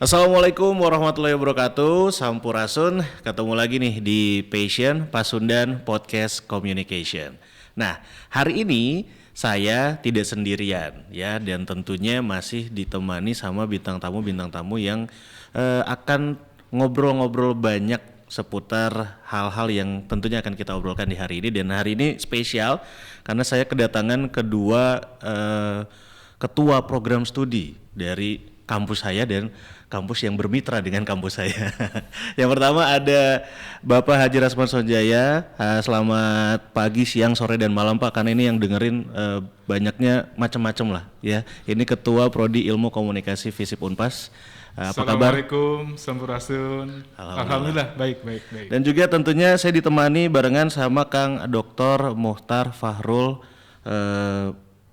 Assalamualaikum warahmatullahi wabarakatuh. Sampurasun, ketemu lagi nih di Passion Pasundan Podcast Communication. Nah, hari ini saya tidak sendirian ya, dan tentunya masih ditemani sama bintang tamu yang akan ngobrol-ngobrol banyak seputar hal-hal yang tentunya akan kita obrolkan di hari ini. Dan hari ini spesial karena saya kedatangan kedua ketua program studi dari kampus saya dan kampus yang bermitra dengan kampus saya. Yang pertama ada Bapak Haji Rasman Sonjaya. Selamat pagi, siang, sore, dan malam Pak, karena ini yang dengerin banyaknya macam-macam lah ya. Ini Ketua Prodi Ilmu Komunikasi FISIP Unpas. Apa kabar? Assalamualaikum, Sampurasun. Alhamdulillah, baik. Dan juga tentunya saya ditemani barengan sama Kang Dr. Muhtar Fahrul.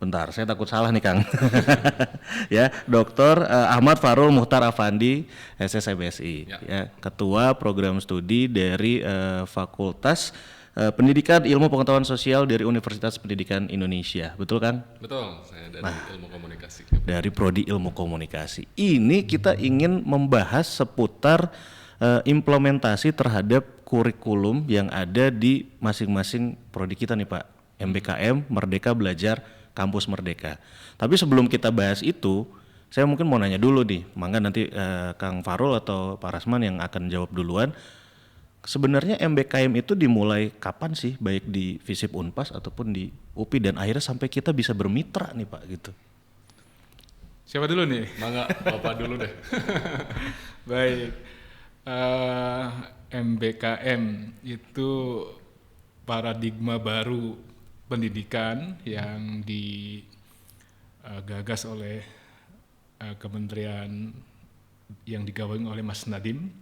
Bentar, saya takut salah nih Kang. Ya, Dr. Ahmad Fahrul Muhtar Afandi, SSMSI, ya, Ketua Program Studi dari Fakultas Pendidikan Ilmu Pengetahuan Sosial dari Universitas Pendidikan Indonesia. Betul Kang? Betul, saya dari Ilmu Komunikasi. Dari Prodi Ilmu Komunikasi. Ini kita ingin membahas seputar implementasi terhadap kurikulum yang ada di masing-masing prodi kita nih Pak. MBKM, Merdeka Belajar Kampus Merdeka. Tapi sebelum kita bahas itu, saya mungkin mau nanya dulu nih, mangga nanti Kang Fahrul atau Pak Rasman yang akan jawab duluan. Sebenarnya MBKM itu dimulai kapan sih, baik di FISIP Unpas ataupun di UPI, dan akhirnya sampai kita bisa bermitra nih Pak gitu. Siapa dulu nih? Mangga, Bapak dulu deh. Baik, MBKM itu paradigma baru pendidikan yang digagas oleh kementerian yang digawangi oleh Mas Nadiem.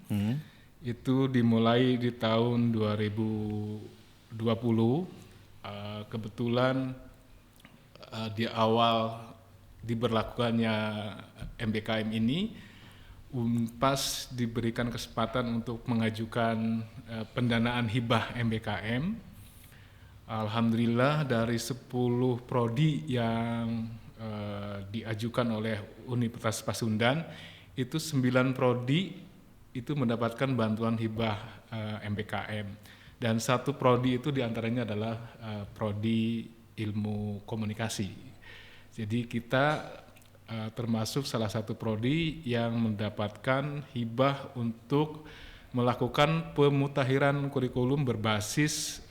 Itu dimulai di tahun 2020. Kebetulan di awal diberlakukannya MBKM ini, Unpas diberikan kesempatan untuk mengajukan pendanaan hibah MBKM. Alhamdulillah dari 10 prodi yang diajukan oleh Universitas Pasundan, itu 9 prodi itu mendapatkan bantuan hibah MBKM, dan 1 prodi itu diantaranya adalah prodi ilmu komunikasi. Jadi kita termasuk salah satu prodi yang mendapatkan hibah untuk melakukan pemutakhiran kurikulum berbasis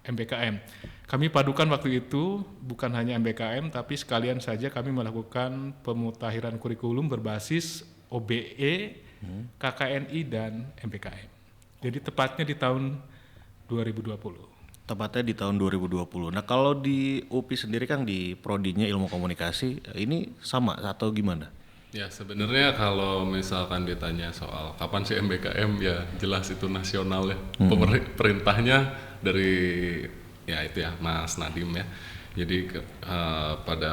MBKM. Kami padukan waktu itu bukan hanya MBKM, tapi sekalian saja kami melakukan pemutakhiran kurikulum berbasis OBE, KKNI, dan MBKM. Jadi tepatnya di tahun 2020. Tepatnya di tahun 2020. Nah, kalau di UPI sendiri Kang, di prodinya Ilmu Komunikasi, ini sama atau gimana? Ya, sebenarnya kalau misalkan ditanya soal kapan sih MBKM, ya jelas itu nasional ya. Perintahnya dari ya itu ya Mas Nadiem ya. Jadi pada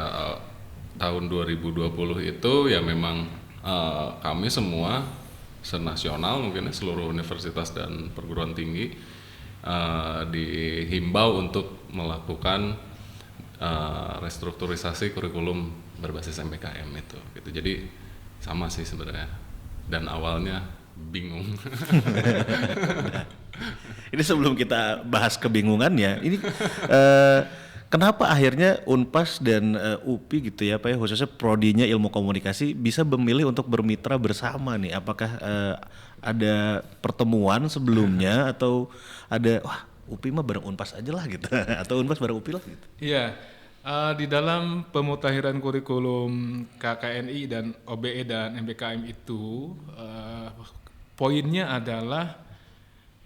tahun 2020 itu ya memang kami semua senasional mungkin ya, seluruh universitas dan perguruan tinggi dihimbau untuk melakukan restrukturisasi kurikulum berbasis MBKM itu gitu. Jadi sama sih sebenarnya, dan awalnya bingung. Ini sebelum kita bahas kebingungannya, ini kenapa akhirnya Unpas dan UPI gitu ya Pak ya, khususnya prodinya Ilmu Komunikasi bisa memilih untuk bermitra bersama nih? Apakah ada pertemuan sebelumnya atau ada UPI mah bareng Unpas aja lah gitu, atau Unpas bareng UPI lah gitu? Iya, di dalam pemutakhiran kurikulum KKNI dan OBE dan MBKM itu poinnya adalah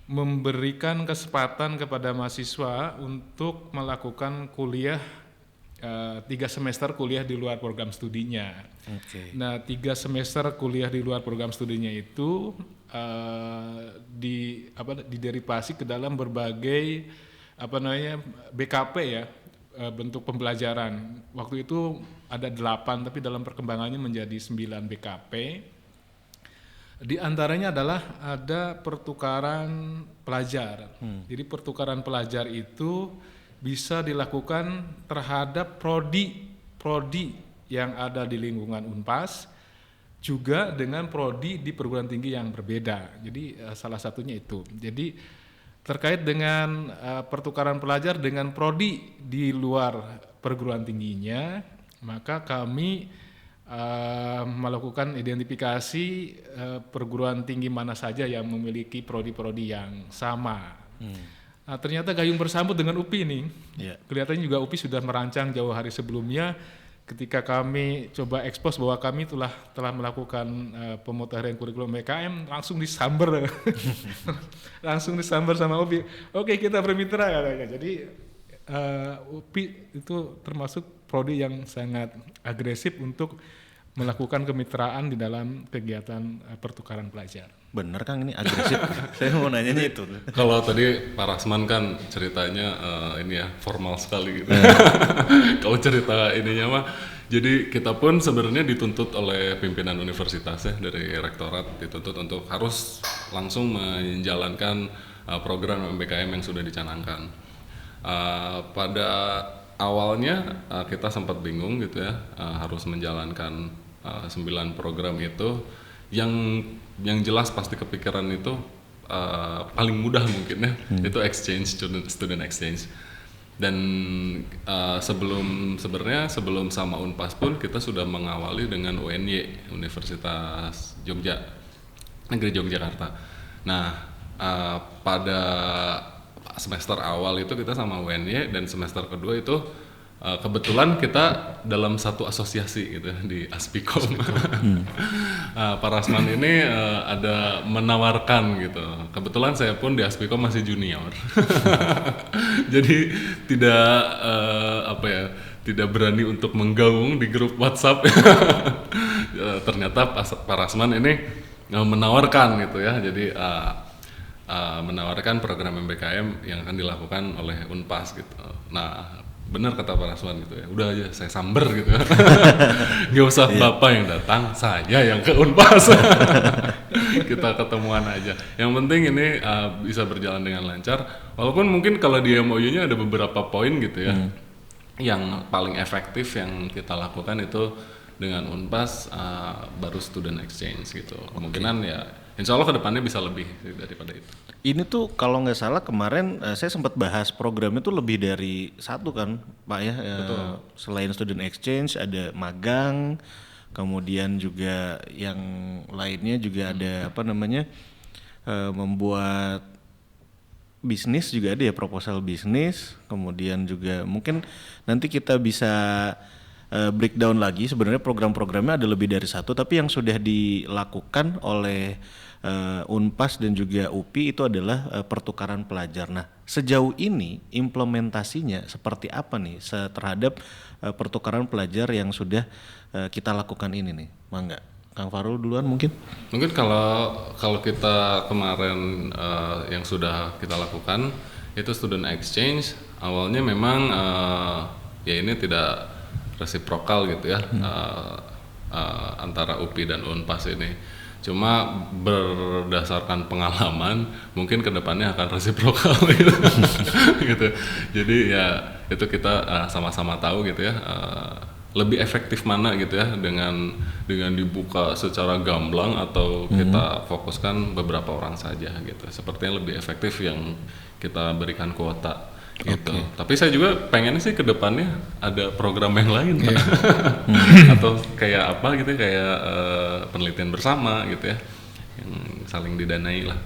memberikan kesempatan kepada mahasiswa untuk melakukan kuliah 3 semester kuliah di luar program studinya. Okay. Nah, 3 semester kuliah di luar program studinya itu diderivasi ke dalam berbagai BKP ya, bentuk pembelajaran. Waktu itu ada 8, tapi dalam perkembangannya menjadi 9 BKP. Di antaranya adalah ada pertukaran pelajar. Jadi pertukaran pelajar itu bisa dilakukan terhadap prodi yang ada di lingkungan Unpas juga dengan prodi di perguruan tinggi yang berbeda. Jadi salah satunya itu. Jadi terkait dengan pertukaran pelajar dengan prodi di luar perguruan tingginya, maka kami melakukan identifikasi perguruan tinggi mana saja yang memiliki prodi-prodi yang sama. Nah, ternyata gayung bersambut dengan UPI nih. Yeah. Kelihatannya juga UPI sudah merancang jauh hari sebelumnya. Ketika kami coba ekspos bahwa kami telah melakukan pemutahiran kurikulum MBKM, langsung disamber sama UPI. Oke, kita bermitra katanya. Jadi UPI itu termasuk prodi yang sangat agresif untuk melakukan kemitraan di dalam kegiatan pertukaran pelajar. Bener Kang, ini agresif. Saya mau nanyanya itu. Kalau tadi Pak Rasman kan ceritanya ini ya formal sekali gitu. Kalau cerita ininya mah, jadi kita pun sebenarnya dituntut oleh pimpinan universitas ya, dari rektorat dituntut untuk harus langsung menjalankan program MBKM yang sudah dicanangkan. Pada awalnya kita sempat bingung gitu ya, harus menjalankan 9 program itu. Yang jelas pasti kepikiran itu paling mudah mungkin ya, itu exchange, student exchange. Dan sebelum sama Unpas pun kita sudah mengawali dengan UNY, Universitas Negeri Yogyakarta. Nah, pada semester awal itu kita sama UNY, dan semester kedua itu kebetulan kita dalam satu asosiasi gitu di Aspikom. Pak Rasman ini ada menawarkan gitu. Kebetulan saya pun di Aspikom masih junior. Jadi tidak berani untuk menggaung di grup WhatsApp. Ternyata Pak Rasman ini menawarkan gitu ya. Jadi menawarkan program MBKM yang akan dilakukan oleh Unpas gitu. Nah, benar kata Pak Rasman gitu ya, udah aja saya samber gitu ya. Nggak usah Bapak yang datang, saya yang ke Unpas. Kita ketemuan aja. Yang penting ini bisa berjalan dengan lancar. Walaupun mungkin kalau di MOU-nya ada beberapa poin gitu ya, yang paling efektif yang kita lakukan itu dengan Unpas baru student exchange gitu. Kemungkinan ya insya Allah kedepannya bisa lebih daripada itu. Ini tuh kalau nggak salah kemarin saya sempat bahas programnya tuh lebih dari satu kan Pak ya. Betul. Selain student exchange ada magang, kemudian juga yang lainnya juga ada membuat bisnis juga ada ya, proposal bisnis. Kemudian juga mungkin nanti kita bisa breakdown lagi sebenarnya program-programnya ada lebih dari satu, tapi yang sudah dilakukan oleh Unpas dan juga UPI itu adalah pertukaran pelajar. Nah, sejauh ini implementasinya seperti apa nih terhadap pertukaran pelajar yang sudah kita lakukan ini nih? Mangga, Kang Farul duluan mungkin. Mungkin kalau kita kemarin yang sudah kita lakukan itu student exchange, awalnya memang ya ini tidak resiprokal gitu ya, antara UPI dan Unpas ini. Cuma berdasarkan pengalaman mungkin kedepannya akan resiprokal gitu. Gitu. Jadi ya itu kita sama-sama tahu gitu ya, lebih efektif mana gitu ya dengan dibuka secara gamblang atau kita fokuskan beberapa orang saja gitu. Sepertinya lebih efektif yang kita berikan kuota gitu. Tapi saya juga pengen sih ke depannya ada program yang lain, Pak. Atau kayak apa gitu, kayak penelitian bersama gitu ya, yang saling didanai lah.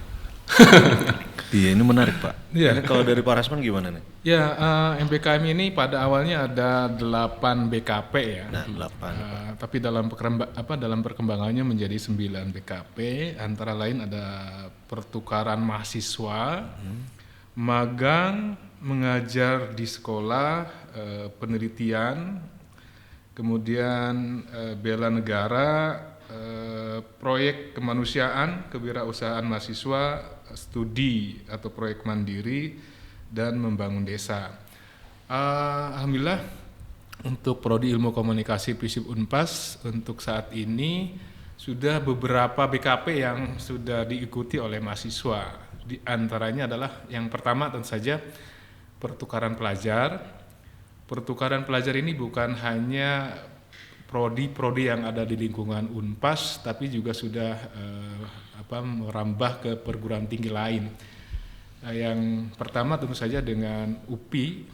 Iya, ini menarik Pak. Iya. Ini kalau dari Pak Rasman gimana nih? Ya, MBKM ini pada awalnya ada 8 BKP ya. Nah, 8. Tapi dalam perkembangannya menjadi 9 BKP, antara lain ada pertukaran mahasiswa, magang, mengajar di sekolah, penelitian, kemudian bela negara, proyek kemanusiaan, kewirausahaan mahasiswa, studi atau proyek mandiri, dan membangun desa. Alhamdulillah untuk Prodi Ilmu Komunikasi FISIP Unpas untuk saat ini sudah beberapa BKP yang sudah diikuti oleh mahasiswa. Di antaranya adalah yang pertama tentu saja pertukaran pelajar. Pertukaran pelajar ini bukan hanya prodi-prodi yang ada di lingkungan Unpas, tapi juga sudah merambah ke perguruan tinggi lain. Yang pertama tentu saja dengan UPI,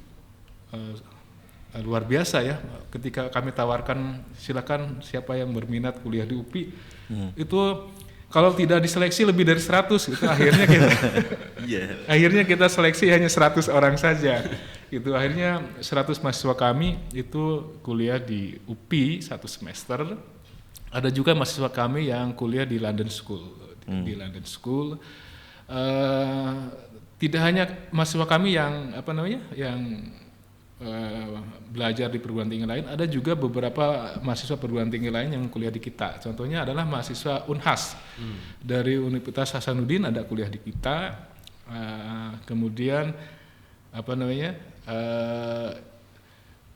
luar biasa ya. Ketika kami tawarkan silakan siapa yang berminat kuliah di UPI, itu kalau tidak diseleksi lebih dari 100 itu akhirnya kita akhirnya kita seleksi hanya 100 orang saja. Itu akhirnya 100 mahasiswa kami itu kuliah di UPI 1 semester. Ada juga mahasiswa kami yang kuliah di London School. Di London School tidak hanya mahasiswa kami yang belajar di perguruan tinggi lain, ada juga beberapa mahasiswa perguruan tinggi lain yang kuliah di kita. Contohnya adalah mahasiswa Unhas dari Universitas Hasanuddin ada kuliah di kita. Kemudian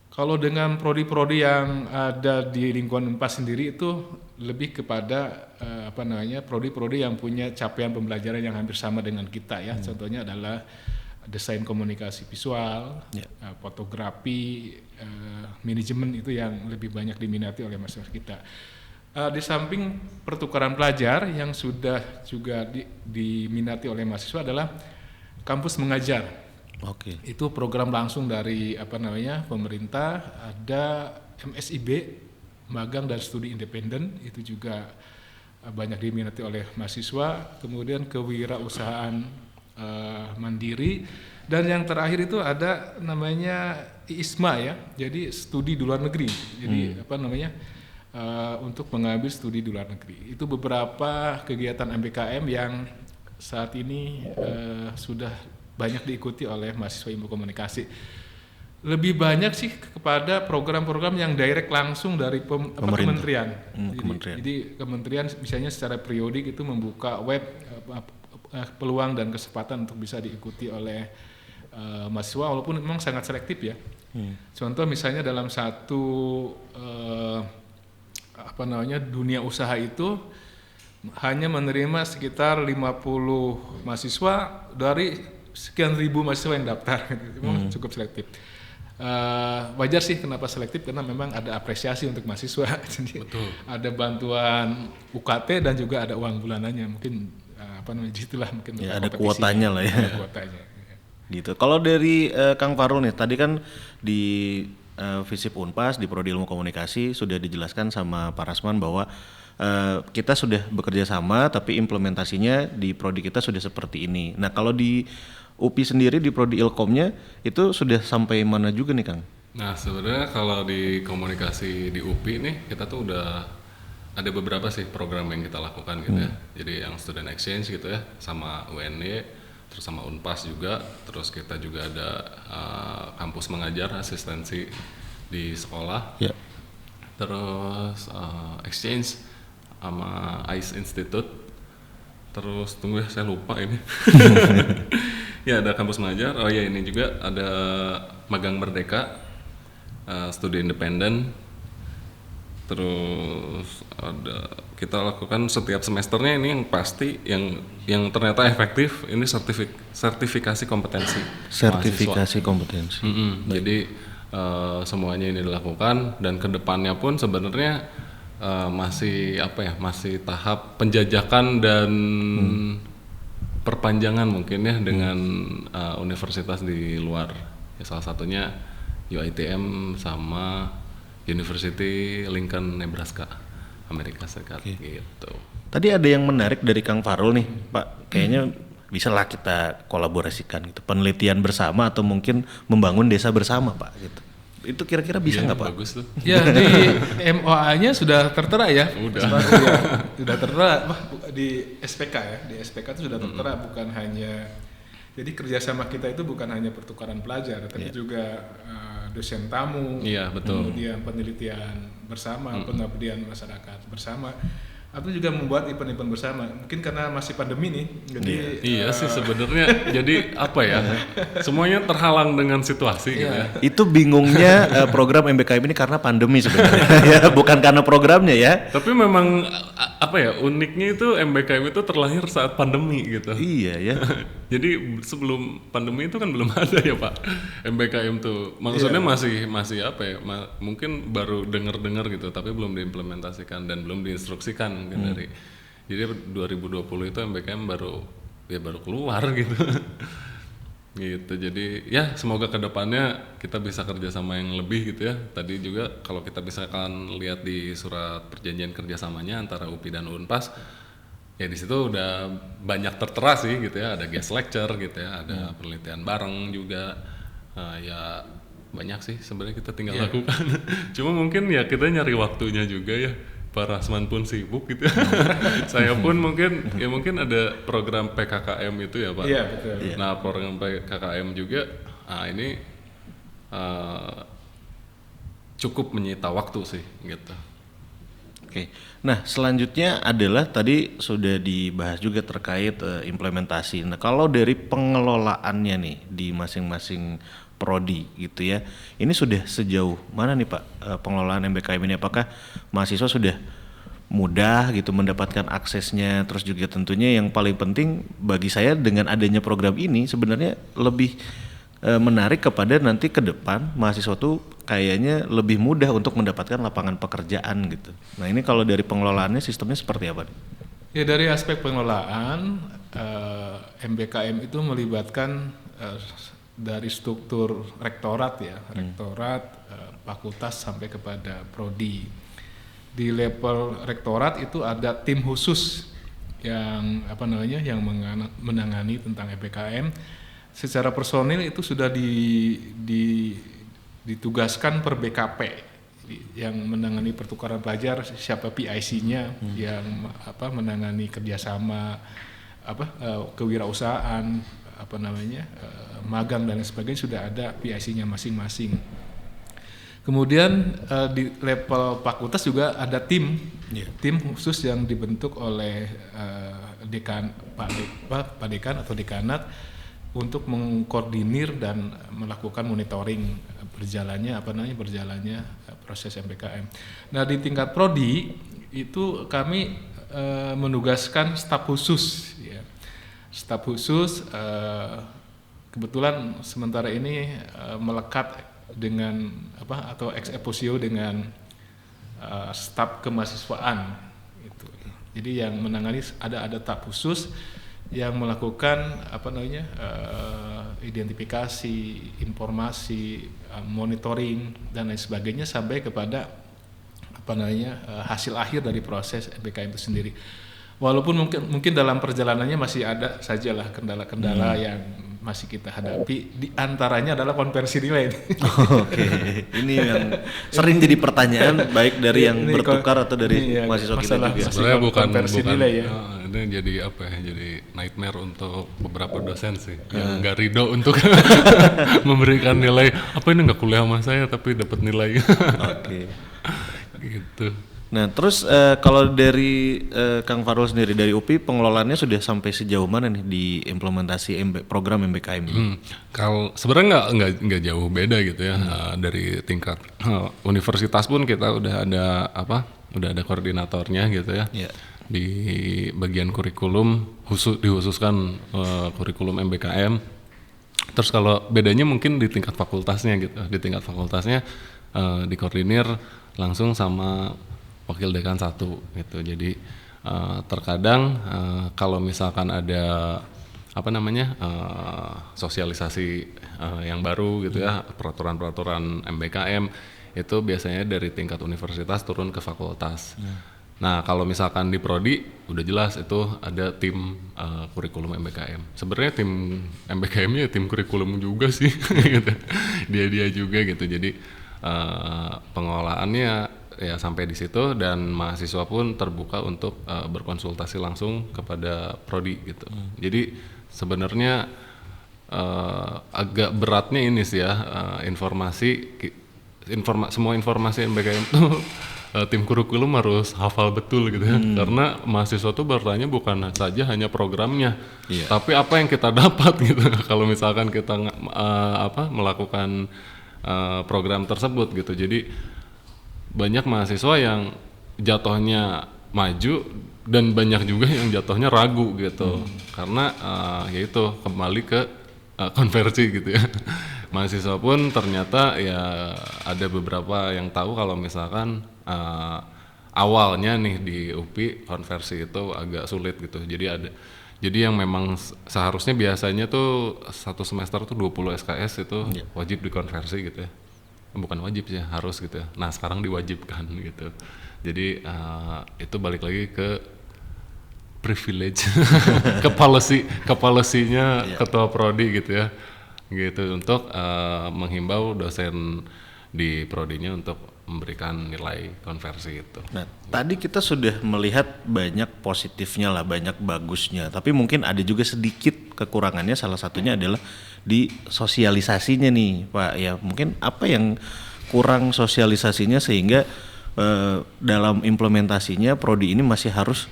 kalau dengan prodi-prodi yang ada di lingkungan Unpas sendiri itu lebih kepada prodi-prodi yang punya capaian pembelajaran yang hampir sama dengan kita ya. Contohnya adalah desain komunikasi visual, fotografi, manajemen itu yang lebih banyak diminati oleh mahasiswa kita. Di samping pertukaran pelajar yang sudah juga diminati oleh mahasiswa adalah kampus mengajar. Oke. Itu program langsung dari pemerintah, ada MSIB, magang dan studi independen, itu juga banyak diminati oleh mahasiswa. Kemudian kewirausahaan mandiri, dan yang terakhir itu ada namanya ISMA ya, jadi studi di luar negeri. Jadi untuk mengambil studi di luar negeri. Itu beberapa kegiatan MBKM yang saat ini sudah banyak diikuti oleh mahasiswa ilmu komunikasi. Lebih banyak sih kepada program-program yang direct langsung dari kementerian. Jadi kementerian misalnya secara periodik itu membuka web peluang dan kesempatan untuk bisa diikuti oleh mahasiswa, walaupun memang sangat selektif ya. Contoh misalnya dalam satu dunia usaha itu hanya menerima sekitar 50 mahasiswa dari sekian ribu mahasiswa yang daftar. Memang cukup selektif. Wajar sih kenapa selektif, karena memang ada apresiasi untuk mahasiswa. Jadi ada bantuan UKT dan juga ada uang bulanannya, mungkin itulah mungkin ya, ada kuotanya lah ya. Ada kuotanya. Gitu. Kalau dari Kang Farul nih, tadi kan di FISIP Unpas di Prodi Ilmu Komunikasi sudah dijelaskan sama Pak Rasman bahwa kita sudah bekerja sama, tapi implementasinya di prodi kita sudah seperti ini. Nah, kalau di UPI sendiri di Prodi Ilkomnya itu sudah sampai mana juga nih, Kang? Nah, sebenarnya kalau di komunikasi di UPI nih, kita tuh udah ada beberapa sih program yang kita lakukan gitu ya. Jadi yang student exchange gitu ya, sama UNY, terus sama Unpas juga. Terus kita juga ada kampus mengajar, asistensi di sekolah. Yeah. Terus exchange sama ICE Institute. Terus tunggu ya, saya lupa ini. Ya, ada kampus mengajar. Oh ya, ini juga ada magang merdeka, studi independen. Terus ada kita lakukan setiap semesternya ini yang pasti yang ternyata efektif ini sertifikasi kompetensi. Sertifikasi kompetensi. Jadi semuanya ini dilakukan, dan kedepannya pun sebenarnya masih tahap penjajakan dan perpanjangan mungkin ya dengan universitas di luar. Ya, salah satunya UITM sama University Lincoln Nebraska, Amerika Serikat. Gitu. Tadi ada yang menarik dari Kang Farul nih, Pak. Kayaknya bisa lah kita kolaborasikan gitu, penelitian bersama atau mungkin membangun desa bersama, Pak. Gitu. Itu kira-kira bisa nggak, Pak? Bagus tuh. Ya, di MOA-nya sudah tertera ya. Sudah tertera di SPK ya. Di SPK itu sudah tertera, bukan hanya. Jadi kerjasama kita itu bukan hanya pertukaran pelajar, tapi juga dosen tamu, betul. Kemudian penelitian bersama, pengabdian masyarakat bersama. atau juga membuat event-event bersama. Mungkin karena masih pandemi nih, jadi Iya sih sebenarnya jadi apa ya? Semuanya terhalang dengan situasi gitu ya. Itu bingungnya program MBKM ini karena pandemi sebenarnya, ya bukan karena programnya ya. Tapi memang apa ya, uniknya itu MBKM itu terlahir saat pandemi gitu. Iya ya. Jadi sebelum pandemi itu kan belum ada ya Pak MBKM tuh. Maksudnya masih apa ya? Mungkin baru dengar-dengar gitu, tapi belum diimplementasikan dan belum diinstruksikan mungkin dari. Jadi 2020 itu MBKM baru keluar gitu. Gitu. Jadi ya semoga kedepannya kita bisa kerjasama yang lebih gitu ya. Tadi juga kalau kita bisa kan lihat di surat perjanjian kerjasamanya antara UPI dan Unpas, ya di situ udah banyak tertera sih gitu ya. Ada guest lecture gitu ya, ada penelitian bareng juga. Ya banyak sih sebenarnya kita tinggal lakukan. Cuma mungkin ya kita nyari waktunya juga ya. Pak Rasman pun sibuk gitu. Saya pun mungkin ada program PKKM itu ya Pak. Iya betul. Nah program PKKM juga, ini cukup menyita waktu sih gitu. Oke. Nah, selanjutnya adalah tadi sudah dibahas juga terkait implementasi. Nah, kalau dari pengelolaannya nih di masing-masing prodi gitu ya. Ini sudah sejauh mana nih Pak pengelolaan MBKM ini? Apakah mahasiswa sudah mudah gitu mendapatkan aksesnya, terus juga tentunya yang paling penting bagi saya dengan adanya program ini sebenarnya lebih menarik kepada nanti ke depan mahasiswa tuh kayaknya lebih mudah untuk mendapatkan lapangan pekerjaan gitu. Nah ini kalau dari pengelolaannya sistemnya seperti apa nih? Ya dari aspek pengelolaan MBKM itu melibatkan dari struktur rektorat ya, rektorat, fakultas sampai kepada prodi. Di level rektorat itu ada tim khusus yang yang menangani tentang MBKM. Secara personil itu sudah ditugaskan per BKP yang menangani pertukaran pelajar, siapa PIC-nya yang menangani kerjasama kewirausahaan magang dan sebagainya, sudah ada PIC-nya masing-masing. Kemudian di level fakultas juga ada tim khusus yang dibentuk oleh Pak Dekan atau dekanat untuk mengkoordinir dan melakukan monitoring berjalannya proses MBKM. Nah di tingkat prodi itu kami menugaskan staf khusus ya. Staf khusus kebetulan sementara ini melekat dengan atau ex officio dengan staf kemahasiswaan gitu. Jadi yang menangani ada staf khusus yang melakukan identifikasi, informasi, monitoring dan lain sebagainya sampai kepada hasil akhir dari proses MBKM itu sendiri. Walaupun mungkin dalam perjalanannya masih ada sajalah kendala-kendala yang masih kita hadapi, di antaranya adalah konversi nilai. Oke. Ini yang sering jadi pertanyaan baik dari yang bertukar atau dari mahasiswa kita juga. Sebenarnya bukan nilai ya. Ini jadi jadi nightmare untuk beberapa dosen sih yang nggak ridho untuk memberikan nilai ini nggak kuliah sama saya tapi dapat nilai. Oke. Gitu. Nah terus kalau dari Kang Farul sendiri dari UPI pengelolaannya sudah sampai sejauh mana nih di implementasi program MBKM ini? Kalau sebenarnya nggak jauh beda gitu ya. Dari tingkat universitas pun kita udah ada koordinatornya gitu ya. Yeah. Di bagian kurikulum dihususkan kurikulum MBKM. Terus kalau bedanya mungkin di tingkat fakultasnya gitu. Di tingkat fakultasnya dikoordinir langsung sama wakil dekan 1 gitu. Jadi terkadang kalau misalkan ada sosialisasi yang baru gitu ya, peraturan-peraturan MBKM itu biasanya dari tingkat universitas turun ke fakultas. Nah kalau misalkan di prodi udah jelas itu ada tim kurikulum MBKM. Sebenarnya tim MBKM-nya tim kurikulum juga sih gitu. Dia juga gitu. Jadi pengelolaannya ya sampai di situ dan mahasiswa pun terbuka untuk berkonsultasi langsung kepada prodi gitu. Jadi sebenarnya agak beratnya ini sih ya, semua informasi MBKM itu tim kurikulum harus hafal betul gitu ya, karena mahasiswa tuh bertanya bukan saja hanya programnya, tapi apa yang kita dapat gitu. Kalau misalkan kita melakukan program tersebut gitu. Jadi banyak mahasiswa yang jatuhnya maju dan banyak juga yang jatuhnya ragu gitu, karena yaitu kembali ke konversi gitu ya. Mahasiswa pun ternyata ya ada beberapa yang tahu kalau misalkan awalnya nih di UPI konversi itu agak sulit gitu. Jadi yang memang seharusnya biasanya tuh satu semester tuh 20 SKS itu wajib dikonversi gitu ya. Bukan wajib sih, harus gitu ya. Nah, sekarang diwajibkan gitu. Jadi itu balik lagi ke privilege ke policy-nya ketua prodi gitu ya. Gitu untuk menghimbau dosen di prodinya untuk memberikan nilai konversi itu. Nah, tadi kita sudah melihat banyak positifnya lah, banyak bagusnya. Tapi mungkin ada juga sedikit kekurangannya. Salah satunya adalah di sosialisasinya nih, Pak. Ya, mungkin apa yang kurang sosialisasinya sehingga dalam implementasinya prodi ini masih harus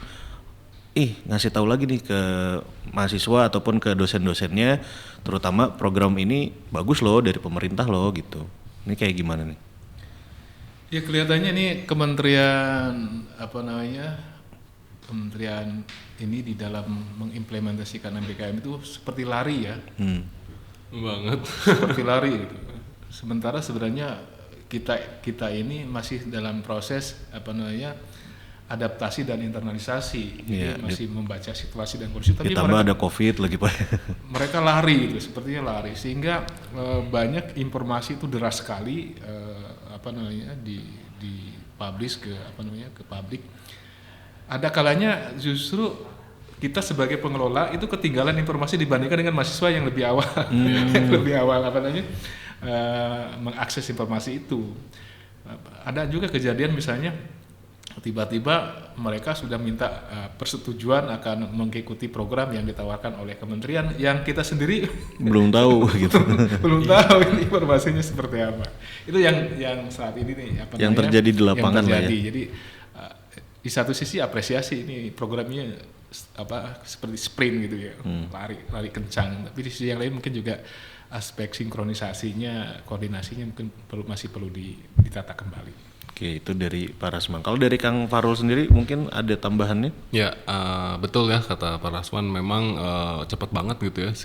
ngasih tahu lagi nih ke mahasiswa ataupun ke dosen-dosennya, terutama program ini bagus loh dari pemerintah loh gitu. Ini kayak gimana nih? Ya kelihatannya nih kementerian ini di dalam mengimplementasikan MBKM itu seperti lari ya. Banget. Seperti lari gitu. Sementara sebenarnya kita ini masih dalam proses adaptasi dan internalisasi, jadi masih membaca situasi dan kondisi. Tapi ditambah ada COVID lagi Pak. Mereka lari gitu, sepertinya lari, sehingga banyak informasi itu deras sekali di publish ke publik. Ada kalanya justru kita sebagai pengelola itu ketinggalan informasi dibandingkan dengan mahasiswa yang lebih awal, mengakses informasi itu. Ada juga kejadian misalnya tiba-tiba mereka sudah minta persetujuan akan mengikuti program yang ditawarkan oleh kementerian yang kita sendiri belum tahu gitu. belum tahu ini informasinya seperti apa. Itu yang saat ini nih yang terjadi di lapangan lah ya. Jadi di satu sisi apresiasi ini programnya seperti sprint gitu ya, lari kencang. Tapi di sisi yang lain mungkin juga aspek sinkronisasinya, koordinasinya mungkin masih perlu ditata kembali. Oke, itu dari Pak Rasman. Kalau dari Kang Farul sendiri mungkin ada tambahannya? Ya, betul ya kata Pak Rasman, memang cepat banget gitu ya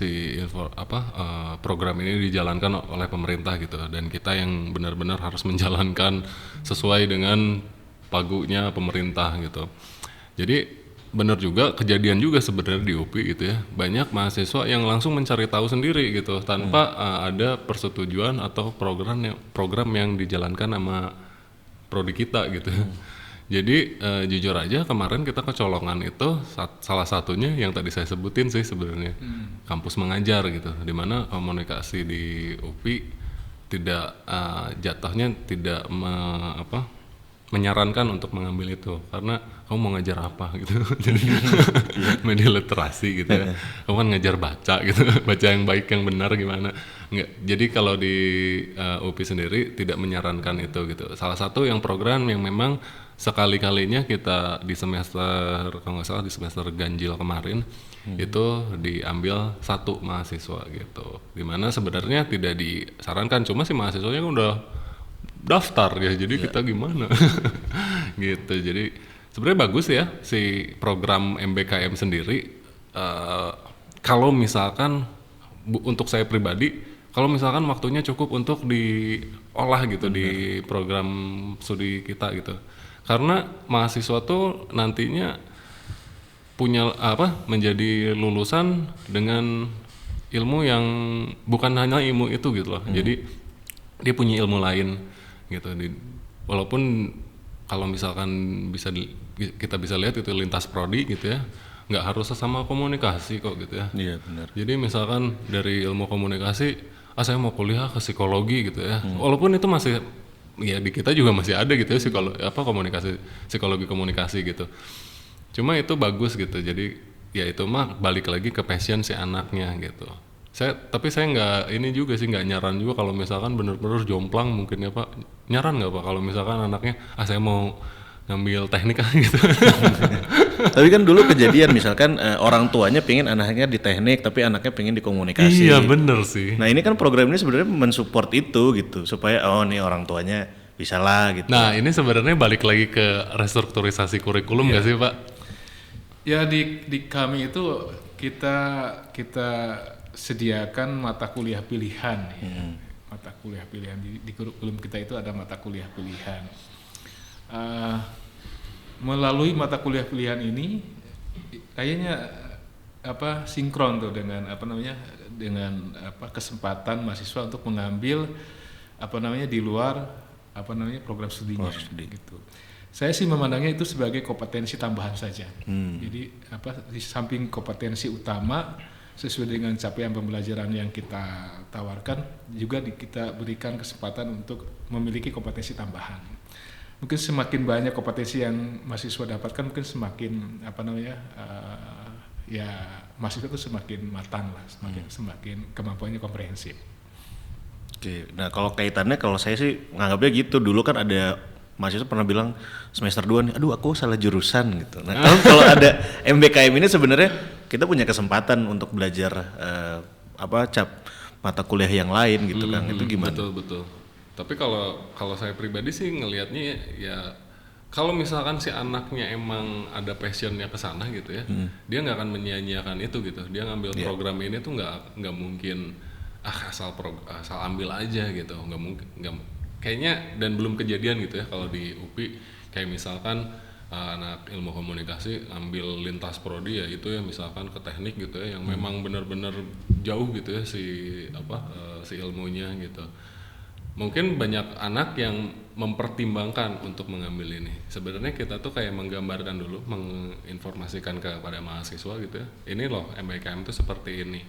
program ini dijalankan oleh pemerintah gitu, dan kita yang benar-benar harus menjalankan sesuai dengan pagunya pemerintah gitu. Jadi benar juga, kejadian juga sebenarnya di UPI gitu ya, banyak mahasiswa yang langsung mencari tahu sendiri gitu tanpa ada persetujuan atau program yang dijalankan sama prodi kita gitu. Jadi jujur aja kemarin kita kecolongan itu salah satunya yang tadi saya sebutin sih sebenarnya, kampus mengajar gitu, dimana komunikasi di UPI tidak jatuhnya tidak menyarankan untuk mengambil itu, karena kamu mau ngajar apa gitu. Jadi media literasi gitu ya, kamu kan ngajar baca gitu, baca yang baik yang benar gimana. Enggak. Jadi kalau di UPI sendiri tidak menyarankan itu gitu. Salah satu yang program yang memang sekali-kalinya kita di semester, kalau nggak salah di semester ganjil kemarin, itu diambil satu mahasiswa gitu, dimana sebenarnya tidak disarankan, cuma si mahasiswanya udah daftar ya, jadi kita gimana gitu. Jadi sebenarnya bagus ya si program MBKM sendiri. Kalau misalkan untuk saya pribadi, kalau misalkan waktunya cukup untuk diolah gitu di program studi kita gitu, karena mahasiswa tuh nantinya punya menjadi lulusan dengan ilmu yang bukan hanya ilmu itu gitu loh. Jadi dia punya ilmu lain gitu. Walaupun kalau misalkan kita bisa lihat itu lintas prodi gitu ya, nggak harus sesama komunikasi kok gitu ya. Iya benar. Jadi misalkan dari ilmu komunikasi, saya mau kuliah ke psikologi gitu ya. Walaupun itu masih ya di kita juga masih ada gitu ya psikologi komunikasi gitu. Cuma itu bagus gitu. Jadi ya itu mah balik lagi ke passion si anaknya gitu. Tapi saya nggak ini juga sih, nggak nyaran juga kalau misalkan bener-bener jomplang mungkin ya Pak. Nyaran nggak Pak kalau misalkan anaknya saya mau ngambil teknik gitu. Tapi kan dulu kejadian misalkan orang tuanya pengen anaknya di teknik tapi anaknya pengen di komunikasi. Iya bener sih. Nah ini kan program ini sebenarnya mensupport itu gitu supaya nih orang tuanya bisa lah gitu. Nah ini sebenarnya balik lagi ke restrukturisasi kurikulum nggak sih Pak? Ya di kami itu kita sediakan mata kuliah pilihan ya. Mata kuliah pilihan di kurikulum kita itu ada mata kuliah pilihan. Melalui mata kuliah pilihan ini kayaknya sinkron tuh dengan kesempatan mahasiswa untuk mengambil di luar program studinya gitu. Saya sih memandangnya itu sebagai kompetensi tambahan saja. Jadi di samping kompetensi utama sesuai dengan capaian pembelajaran yang kita tawarkan, juga kita berikan kesempatan untuk memiliki kompetensi tambahan. Mungkin semakin banyak kompetensi yang mahasiswa dapatkan, mungkin semakin mahasiswa itu semakin matang lah, semakin kemampuannya komprehensif. Oke, nah kalau kaitannya, kalau saya sih nganggapnya gitu, dulu kan ada mahasiswa pernah bilang semester 2 nih, aduh aku salah jurusan gitu. Nah kalau ada MBKM ini sebenarnya kita punya kesempatan untuk belajar mata kuliah yang lain gitu kan, itu gimana? Betul. Tapi kalau saya pribadi sih ngelihatnya ya kalau misalkan si anaknya emang ada passionnya ke sana gitu ya, dia nggak akan menyia-nyiakan itu gitu. Dia ngambil program ini tuh nggak mungkin asal ambil aja gitu, nggak mungkin, kayaknya, dan belum kejadian gitu ya kalau di UPI kayak misalkan anak ilmu komunikasi ambil lintas prodi ya itu ya misalkan ke teknik gitu ya yang memang benar-benar jauh gitu ya si ilmunya gitu. Mungkin banyak anak yang mempertimbangkan untuk mengambil ini. Sebenarnya kita tuh kayak menggambarkan dulu, menginformasikan kepada mahasiswa gitu ya. Ini loh MBKM itu seperti ini.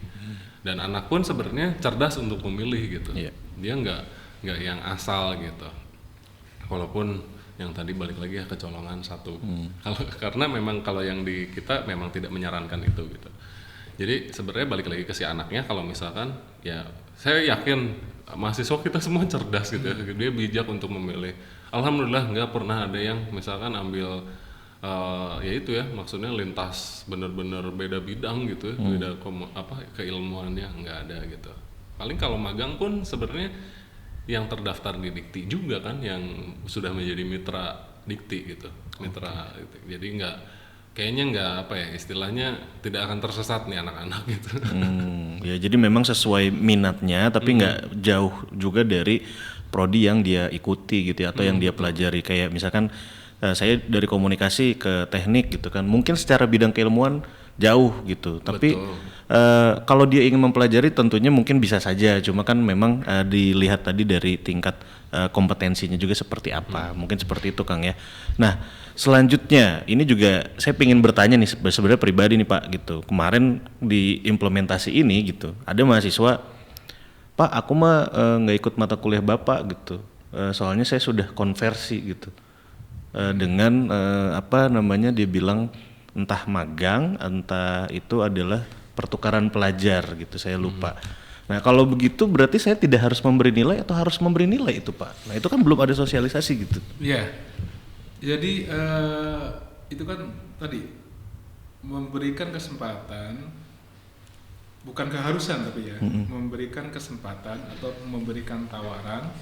Dan anak pun sebenarnya cerdas untuk memilih gitu. Yeah. Dia nggak yang asal gitu. Walaupun yang tadi balik lagi ya kecolongan satu. Karena memang kalau yang di kita memang tidak menyarankan itu gitu. Jadi sebenarnya balik lagi ke si anaknya, kalau misalkan ya saya yakin mahasiswa kita semua cerdas gitu ya, dia bijak untuk memilih. Alhamdulillah nggak pernah ada yang misalkan ambil ya itu ya maksudnya lintas bener-bener beda bidang gitu ya, beda keilmuannya nggak ada gitu. Paling kalau magang pun sebenarnya yang terdaftar di Dikti juga kan yang sudah menjadi mitra Dikti gitu, mitra gitu. Jadi kayaknya istilahnya tidak akan tersesat nih anak-anak gitu. Ya jadi memang sesuai minatnya tapi nggak jauh juga dari prodi yang dia ikuti gitu ya, atau yang dia pelajari. Kayak misalkan saya dari komunikasi ke teknik gitu kan, mungkin secara bidang keilmuan jauh gitu, tapi kalau dia ingin mempelajari tentunya mungkin bisa saja, cuma kan memang dilihat tadi dari tingkat kompetensinya juga seperti apa, mungkin seperti itu Kang ya. Nah selanjutnya ini juga saya ingin bertanya nih sebenarnya pribadi nih Pak gitu, kemarin di implementasi ini gitu ada mahasiswa, Pak aku mah nggak ikut mata kuliah Bapak gitu, soalnya saya sudah konversi gitu dengan dia bilang entah magang entah itu adalah pertukaran pelajar gitu, saya lupa. Nah kalau begitu berarti saya tidak harus memberi nilai atau harus memberi nilai itu Pak? Nah itu kan belum ada sosialisasi gitu. Iya. Jadi itu kan tadi memberikan kesempatan, bukan keharusan tapi ya, memberikan kesempatan atau memberikan tawaran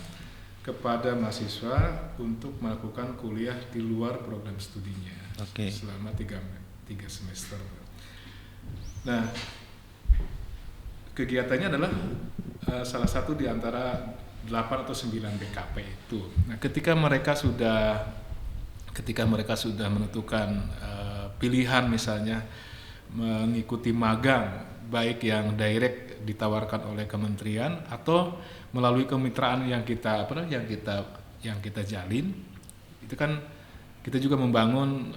kepada mahasiswa untuk melakukan kuliah di luar program studinya selama 3 semester. Nah kegiatannya adalah salah satu di antara 8 atau 9 BKP itu. Nah ketika mereka sudah menentukan pilihan misalnya mengikuti magang baik yang direct ditawarkan oleh kementerian atau melalui kemitraan yang kita jalin, itu kan kita juga membangun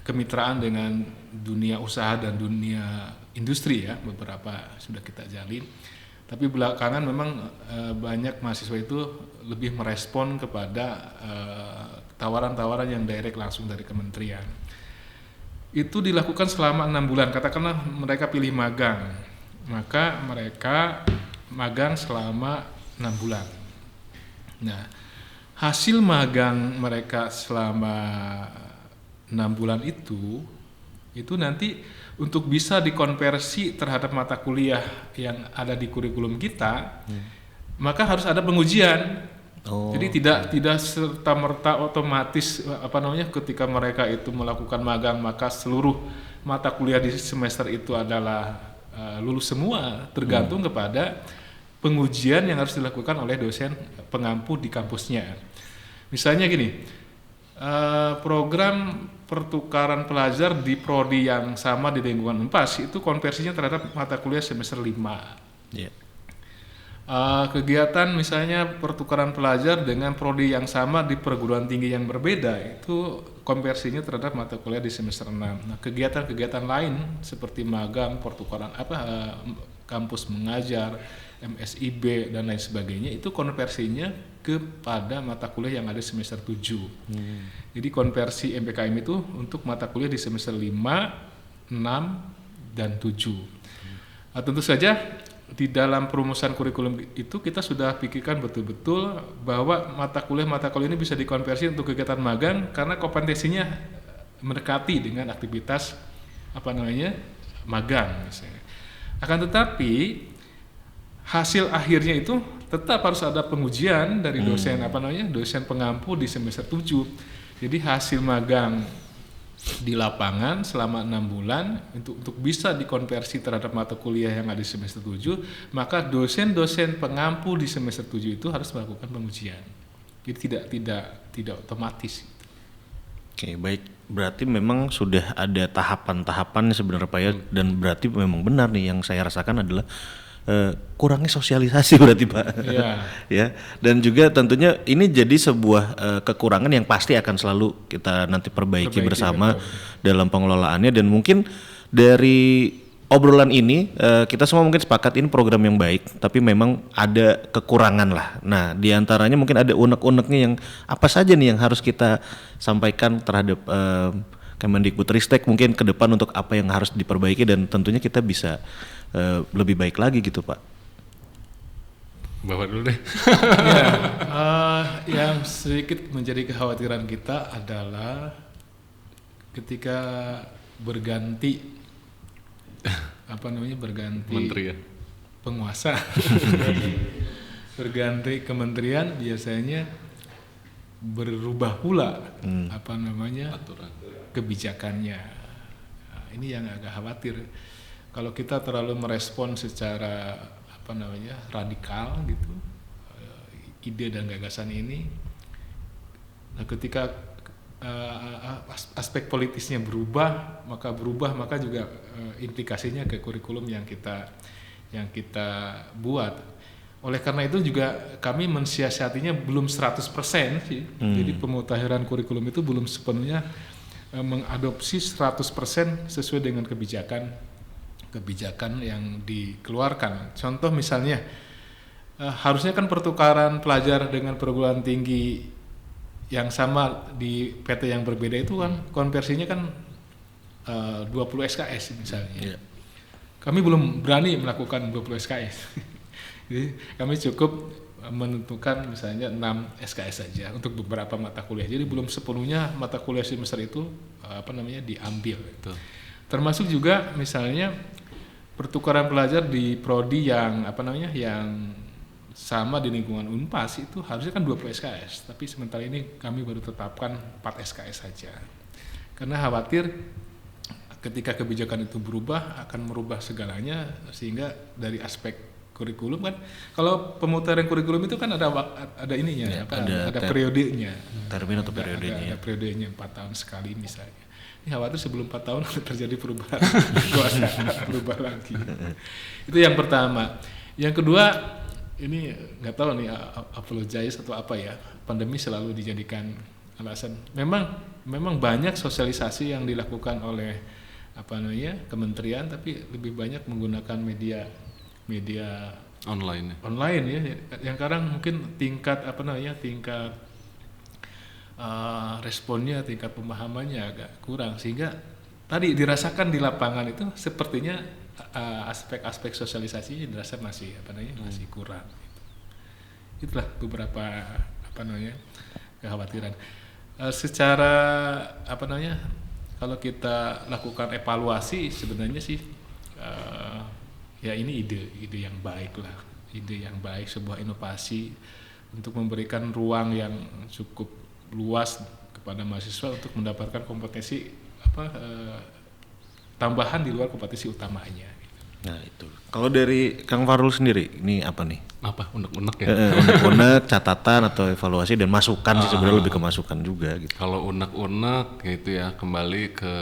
kemitraan dengan dunia usaha dan dunia industri ya, beberapa sudah kita jalin. Tapi belakangan memang banyak mahasiswa itu lebih merespon kepada tawaran-tawaran yang direct langsung dari kementerian. Itu dilakukan selama 6 bulan, katakanlah mereka pilih magang maka mereka magang selama 6 bulan. Nah, hasil magang mereka selama 6 bulan itu nanti untuk bisa dikonversi terhadap mata kuliah yang ada di kurikulum kita, maka harus ada pengujian. Jadi tidak serta-merta otomatis ketika mereka itu melakukan magang maka seluruh mata kuliah di semester itu adalah lulus semua, tergantung kepada pengujian yang harus dilakukan oleh dosen pengampu di kampusnya. Misalnya gini, program pertukaran pelajar di prodi yang sama di lingkungan Unpas itu konversinya terhadap mata kuliah semester 5. Yeah. Kegiatan misalnya pertukaran pelajar dengan prodi yang sama di perguruan tinggi yang berbeda itu konversinya terhadap mata kuliah di semester 6. Nah, kegiatan-kegiatan lain seperti magang, pertukaran kampus mengajar, MSIB dan lain sebagainya itu konversinya kepada mata kuliah yang ada di semester 7. Jadi konversi MBKM itu untuk mata kuliah di semester 5, 6 dan 7. Tentu saja di dalam perumusan kurikulum itu kita sudah pikirkan betul-betul bahwa mata kuliah ini bisa dikonversi untuk kegiatan magang karena kompetensinya mendekati dengan aktivitas magang misalnya. Akan tetapi hasil akhirnya itu tetap harus ada pengujian dari dosen dosen pengampu di semester 7. Jadi hasil magang di lapangan selama 6 bulan untuk bisa dikonversi terhadap mata kuliah yang ada di semester 7, maka dosen-dosen pengampu di semester 7 itu harus melakukan pengujian. Jadi tidak otomatis. Oke, baik. Berarti memang sudah ada tahapan-tahapan sebenarnya Pak ya, dan berarti memang benar nih yang saya rasakan adalah kurangnya sosialisasi berarti Pak. Iya. Ya, dan juga tentunya ini jadi sebuah kekurangan yang pasti akan selalu kita nanti perbaiki bersama dalam pengelolaannya, dan mungkin dari obrolan ini kita semua mungkin sepakat ini program yang baik, tapi memang ada kekurangan lah. Nah, diantaranya mungkin ada unek-uneknya yang apa saja nih yang harus kita sampaikan terhadap Kemendikbudristek mungkin ke depan untuk apa yang harus diperbaiki dan tentunya kita bisa lebih baik lagi gitu Pak. Bawa dulu deh. Yang sedikit menjadi kekhawatiran kita adalah ketika berganti Menteri ya? Penguasa berganti kementerian biasanya berubah pula Aturan kebijakannya. Nah, ini yang agak khawatir. Kalau kita terlalu merespon secara radikal gitu ide dan gagasan ini, nah ketika aspek politisnya berubah maka juga implikasinya ke kurikulum yang kita buat. Oleh karena itu juga kami mensiasatinya belum 100% sih. Jadi pemutahiran kurikulum itu belum sepenuhnya mengadopsi 100% sesuai dengan kebijakan yang dikeluarkan. Contoh misalnya harusnya kan pertukaran pelajar dengan perguruan tinggi yang sama di PT yang berbeda itu kan konversinya kan 20 SKS misalnya. Yeah. Kami belum berani melakukan 20 SKS. Jadi kami cukup menentukan misalnya 6 SKS saja untuk beberapa mata kuliah. Jadi belum sepenuhnya mata kuliah semester itu diambil. Betul. Termasuk juga misalnya pertukaran pelajar di prodi yang yang sama di lingkungan Unpas itu harusnya kan 20 SKS, tapi sementara ini kami baru tetapkan 4 SKS saja. Karena khawatir ketika kebijakan itu berubah akan merubah segalanya, sehingga dari aspek kurikulum kan, kalau pemutaran kurikulum itu kan ada ininya, ya, ada periodenya. Termin atau periodenya. Ada periodenya 4 tahun sekali misalnya. Ini khawatir sebelum 4 tahun terjadi perubahan, berubah lagi. Itu yang pertama. Yang kedua, ini nggak tahu nih apologize atau apa ya, pandemi selalu dijadikan alasan. Memang banyak sosialisasi yang dilakukan oleh kementerian, tapi lebih banyak menggunakan media online ya, yang sekarang mungkin tingkat responnya, tingkat pemahamannya agak kurang, sehingga tadi dirasakan di lapangan itu sepertinya aspek-aspek sosialisasi dirasa masih masih kurang. Itulah beberapa kekhawatiran. Secara kalau kita lakukan evaluasi sebenarnya sih ya ini ide yang baik lah, ide yang baik, sebuah inovasi untuk memberikan ruang yang cukup luas kepada mahasiswa untuk mendapatkan kompetensi tambahan di luar kompetensi utamanya. Nah itu. Kalau dari Kang Farul sendiri, ini apa nih? Apa unek-unek ya? Unek-unek, catatan atau evaluasi dan masukan sih sebenarnya lebih ke masukan juga gitu. Kalau unek-unek gitu ya, kembali ke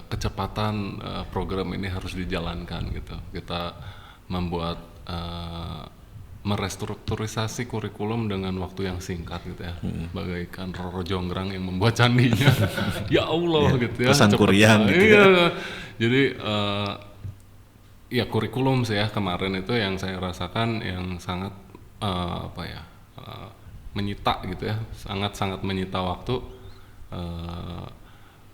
kecepatan program ini harus dijalankan gitu. Kita membuat merestrukturisasi kurikulum dengan waktu yang singkat gitu ya, bagaikan Roro Jonggrang yang membuat candinya. Ya Allah gitu ya. Pesan Kuryang gitu ya. Jadi ya kurikulum sih ya kemarin itu yang saya rasakan yang sangat menyita gitu ya, sangat menyita waktu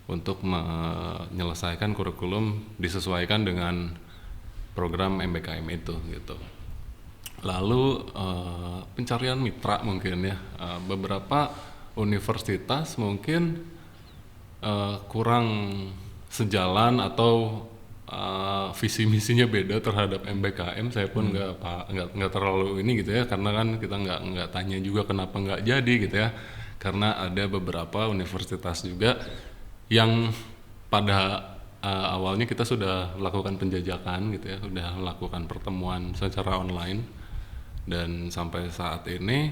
untuk menyelesaikan kurikulum disesuaikan dengan program MBKM itu gitu. Lalu pencarian mitra mungkin ya, beberapa universitas mungkin kurang sejalan atau visi misinya beda terhadap MBKM. Saya pun nggak terlalu ini gitu ya, karena kan kita nggak tanya juga kenapa nggak jadi gitu ya, karena ada beberapa universitas juga yang pada awalnya kita sudah melakukan penjajakan gitu ya, sudah melakukan pertemuan secara online dan sampai saat ini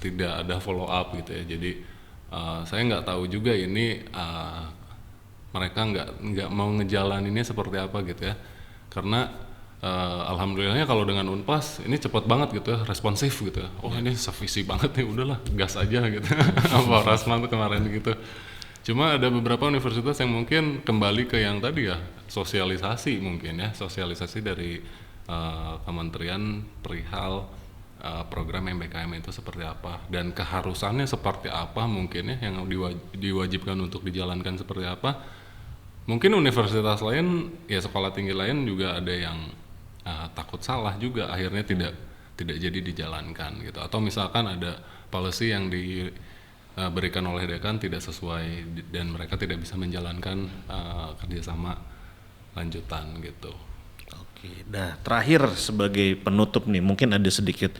tidak ada follow up gitu ya. Jadi saya nggak tahu juga ini mereka nggak mau ngejalaninnya seperti apa gitu ya, karena alhamdulillahnya kalau dengan Unpas ini cepat banget gitu ya, responsif gitu ya. Oh ini sevisi banget nih, udahlah gas aja gitu. Apa Rasman tuh kemarin gitu. Cuma ada beberapa universitas yang mungkin kembali ke yang tadi ya, sosialisasi mungkin ya, sosialisasi dari kementerian perihal program MBKM itu seperti apa dan keharusannya seperti apa mungkin ya, yang diwajibkan untuk dijalankan seperti apa. Mungkin universitas lain ya, sekolah tinggi lain juga ada yang takut salah juga, akhirnya tidak jadi dijalankan gitu. Atau misalkan ada policy yang diberikan oleh dekan tidak sesuai dan mereka tidak bisa menjalankan kerjasama lanjutan gitu. Oke, nah terakhir sebagai penutup nih, mungkin ada sedikit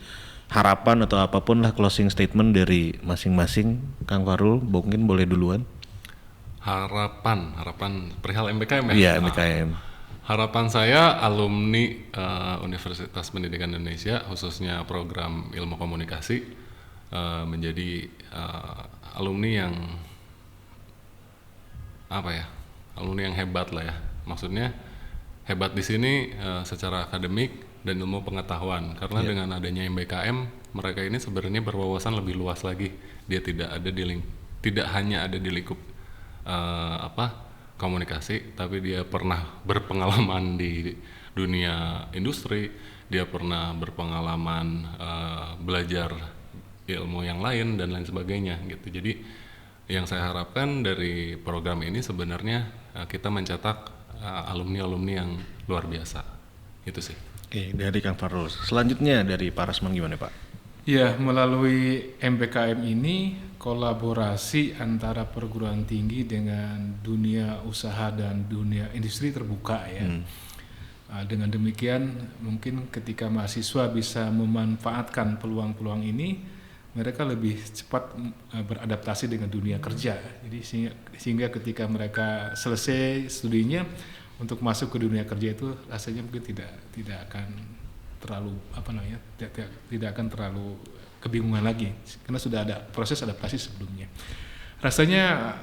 harapan atau apapun lah, closing statement dari masing-masing. Kang Farul mungkin boleh duluan. Harapan perihal MBKM ya? Iya, MBKM. Harapan saya alumni Universitas Pendidikan Indonesia, khususnya program Ilmu Komunikasi, menjadi alumni yang alumni yang hebat lah ya. Maksudnya hebat di sini secara akademik dan ilmu pengetahuan, karena dengan adanya MBKM mereka ini sebenarnya berwawasan lebih luas lagi. Dia tidak hanya ada di lingkup komunikasi, tapi dia pernah berpengalaman di dunia industri, dia pernah berpengalaman belajar ilmu yang lain dan lain sebagainya gitu. Jadi yang saya harapkan dari program ini sebenarnya kita mencetak alumni-alumni yang luar biasa. Itu sih. Oke, dari Kang Farul. Selanjutnya dari Pak Rasman gimana Pak? Ya, melalui MBKM ini kolaborasi antara perguruan tinggi dengan dunia usaha dan dunia industri terbuka ya. Dengan demikian mungkin ketika mahasiswa bisa memanfaatkan peluang-peluang ini, mereka lebih cepat beradaptasi dengan dunia kerja. Jadi sehingga ketika mereka selesai studinya untuk masuk ke dunia kerja itu rasanya mungkin tidak akan terlalu tidak akan terlalu kebingungan lagi karena sudah ada proses adaptasi sebelumnya. Rasanya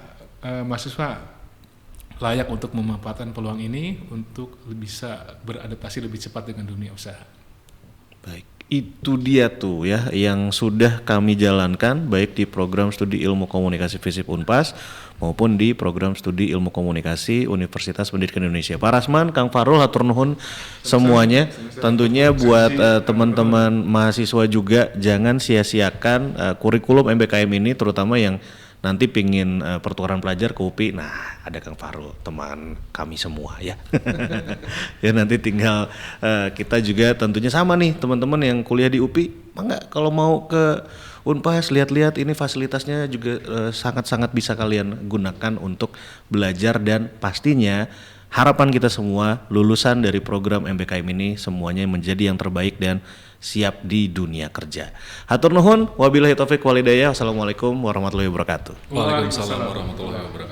mahasiswa layak untuk memanfaatkan peluang ini untuk bisa beradaptasi lebih cepat dengan dunia usaha. Baik, itu dia tuh ya yang sudah kami jalankan baik di program studi Ilmu Komunikasi FISIP Unpas maupun di program studi Ilmu Komunikasi Universitas Pendidikan Indonesia. Pak Rasman, Kang Farul, hatur nuhun semuanya. Tentunya buat teman-teman mahasiswa juga jangan sia-siakan kurikulum MBKM ini, terutama yang nanti pingin pertukaran pelajar ke UPI, nah ada Kang Fahrul, teman kami semua ya. Ya nanti tinggal kita juga tentunya sama nih teman-teman yang kuliah di UPI, enggak kalau mau ke Unpas lihat-lihat ini fasilitasnya juga sangat-sangat bisa kalian gunakan untuk belajar, dan pastinya harapan kita semua lulusan dari program MBKM ini semuanya menjadi yang terbaik dan siap di dunia kerja. Hatur nuhun, wabillahi taufik walhidayah. Wassalamualaikum warahmatullahi wabarakatuh. Waalaikumsalam warahmatullahi wabarakatuh.